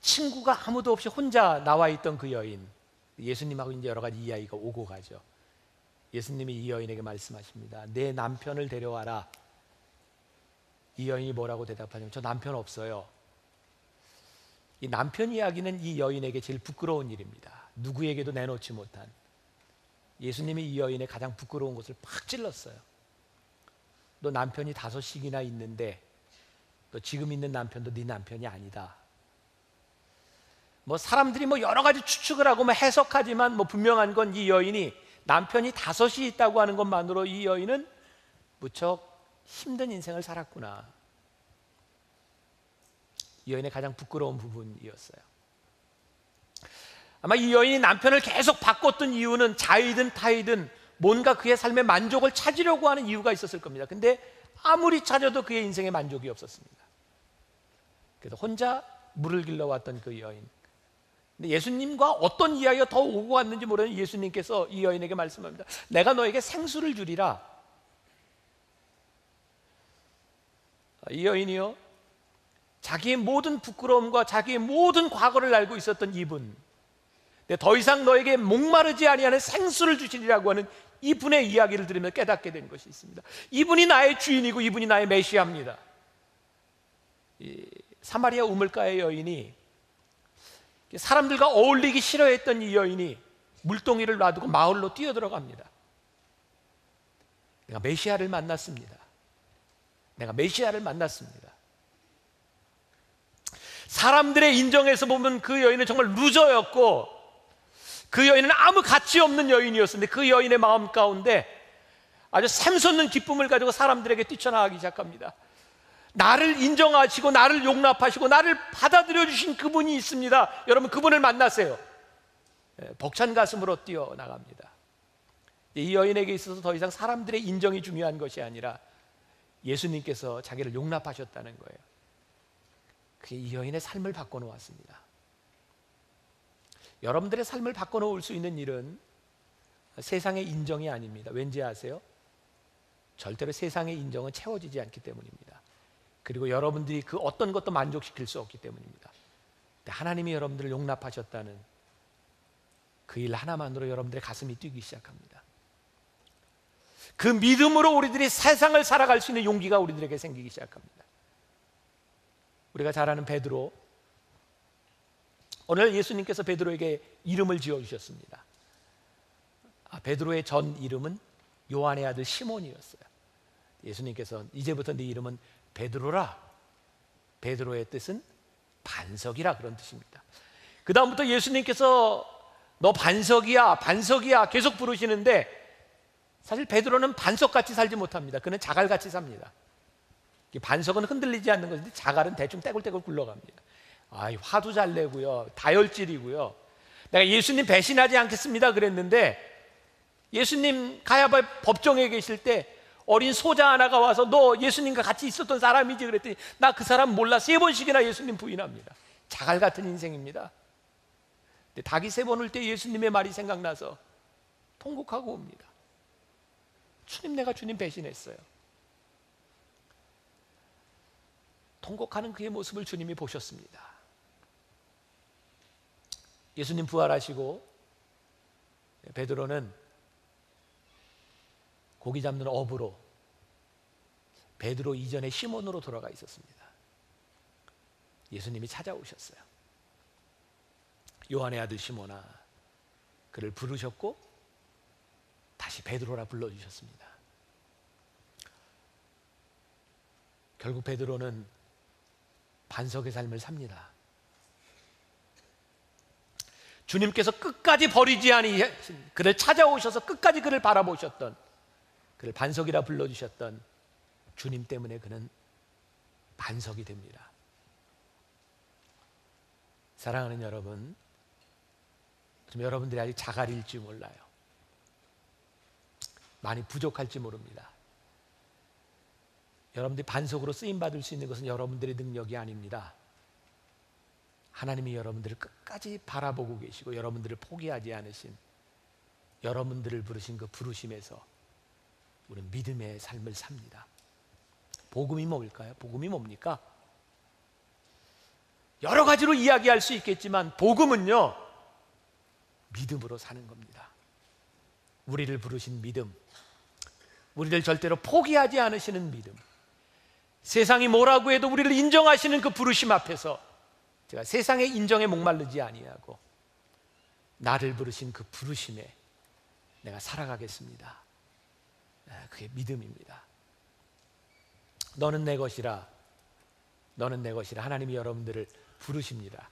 친구가 아무도 없이 혼자 나와 있던 그 여인, 예수님하고 이제 여러 가지 이야기가 오고 가죠. 예수님이 이 여인에게 말씀하십니다. 내 남편을 데려와라. 이 여인이 뭐라고 대답하냐면, 저 남편 없어요. 이 남편 이야기는 이 여인에게 제일 부끄러운 일입니다. 누구에게도 내놓지 못한. 예수님이 이 여인의 가장 부끄러운 것을 팍 찔렀어요. 너 남편이 5씩이나 있는데 너 지금 있는 남편도 네 남편이 아니다. 사람들이 여러 가지 추측을 하고 해석하지만 분명한 건 이 여인이 남편이 5이 있다고 하는 것만으로 이 여인은 무척 힘든 인생을 살았구나. 이 여인의 가장 부끄러운 부분이었어요. 아마 이 여인이 남편을 계속 바꿨던 이유는 자이든 타이든 뭔가 그의 삶의 만족을 찾으려고 하는 이유가 있었을 겁니다. 근데 아무리 찾아도 그의 인생에 만족이 없었습니다. 그래서 혼자 물을 길러왔던 그 여인, 근데 예수님과 어떤 이야기가 더 오고 왔는지 모르는 예수님께서 이 여인에게 말씀합니다. 내가 너에게 생수를 주리라. 이 여인이요, 자기의 모든 부끄러움과 자기의 모든 과거를 알고 있었던 이분, 더 이상 너에게 목마르지 아니하는 생수를 주시리라고 하는 이분의 이야기를 들으며 깨닫게 된 것이 있습니다. 이분이 나의 주인이고 이분이 나의 메시아입니다. 이 사마리아 우물가의 여인이, 사람들과 어울리기 싫어했던 이 여인이 물동이를 놔두고 마을로 뛰어들어갑니다. 내가 메시아를 만났습니다. 내가 메시아를 만났습니다. 사람들의 인정에서 보면 그 여인은 정말 루저였고, 그 여인은 아무 가치 없는 여인이었는데 그 여인의 마음 가운데 아주 샘솟는 기쁨을 가지고 사람들에게 뛰쳐나가기 시작합니다. 나를 인정하시고 나를 용납하시고 나를 받아들여 주신 그분이 있습니다. 여러분, 그분을 만나세요. 벅찬 가슴으로 뛰어나갑니다. 이 여인에게 있어서 더 이상 사람들의 인정이 중요한 것이 아니라 예수님께서 자기를 용납하셨다는 거예요. 그게 이 여인의 삶을 바꿔놓았습니다. 여러분들의 삶을 바꿔놓을 수 있는 일은 세상의 인정이 아닙니다. 왠지 아세요? 절대로 세상의 인정은 채워지지 않기 때문입니다. 그리고 여러분들이 그 어떤 것도 만족시킬 수 없기 때문입니다. 하나님이 여러분들을 용납하셨다는 그 일 하나만으로 여러분들의 가슴이 뛰기 시작합니다. 그 믿음으로 우리들이 세상을 살아갈 수 있는 용기가 우리들에게 생기기 시작합니다. 우리가 잘 아는 베드로, 오늘 예수님께서 베드로에게 이름을 지어주셨습니다. 베드로의 전 이름은 요한의 아들 시몬이었어요. 예수님께서 이제부터 네 이름은 베드로라. 베드로의 뜻은 반석이라, 그런 뜻입니다. 그 다음부터 예수님께서 너 반석이야, 반석이야 계속 부르시는데 사실 베드로는 반석같이 살지 못합니다. 그는 자갈같이 삽니다. 반석은 흔들리지 않는 것인데 자갈은 대충 떼굴떼굴 굴러갑니다. 화도 잘 내고요, 다혈질이고요. 내가 예수님 배신하지 않겠습니다 그랬는데 예수님 가야바 법정에 계실 때 어린 소자 하나가 와서 너 예수님과 같이 있었던 사람이지 그랬더니 나 그 사람 몰라 3번씩이나 예수님 부인합니다. 자갈 같은 인생입니다. 근데 닭이 3번 울 때 예수님의 말이 생각나서 통곡하고 옵니다. 주님, 내가 주님 배신했어요. 통곡하는 그의 모습을 주님이 보셨습니다. 예수님 부활하시고 베드로는 고기 잡는 어부로 베드로 이전의 시몬으로 돌아가 있었습니다. 예수님이 찾아오셨어요. 요한의 아들 시몬아, 그를 부르셨고 다시 베드로라 불러주셨습니다. 결국 베드로는 반석의 삶을 삽니다. 주님께서 끝까지 버리지 아니하신, 그를 찾아오셔서 끝까지 그를 바라보셨던, 그를 반석이라 불러주셨던 주님 때문에 그는 반석이 됩니다. 사랑하는 여러분, 좀 여러분들이 아직 자갈일지 몰라요. 많이 부족할지 모릅니다. 여러분들이 반석으로 쓰임받을 수 있는 것은 여러분들의 능력이 아닙니다. 하나님이 여러분들을 끝까지 바라보고 계시고 여러분들을 포기하지 않으신, 여러분들을 부르신 그 부르심에서 우리는 믿음의 삶을 삽니다. 복음이 뭘까요? 복음이 뭡니까? 여러 가지로 이야기할 수 있겠지만 복음은요, 믿음으로 사는 겁니다. 우리를 부르신 믿음, 우리를 절대로 포기하지 않으시는 믿음, 세상이 뭐라고 해도 우리를 인정하시는 그 부르심 앞에서 제가 세상의 인정에 목마르지 아니하고 나를 부르신 그 부르심에 내가 살아가겠습니다. 그게 믿음입니다. 너는 내 것이라, 너는 내 것이라. 하나님이 여러분들을 부르십니다.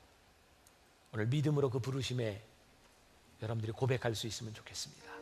오늘 믿음으로 그 부르심에 여러분들이 고백할 수 있으면 좋겠습니다.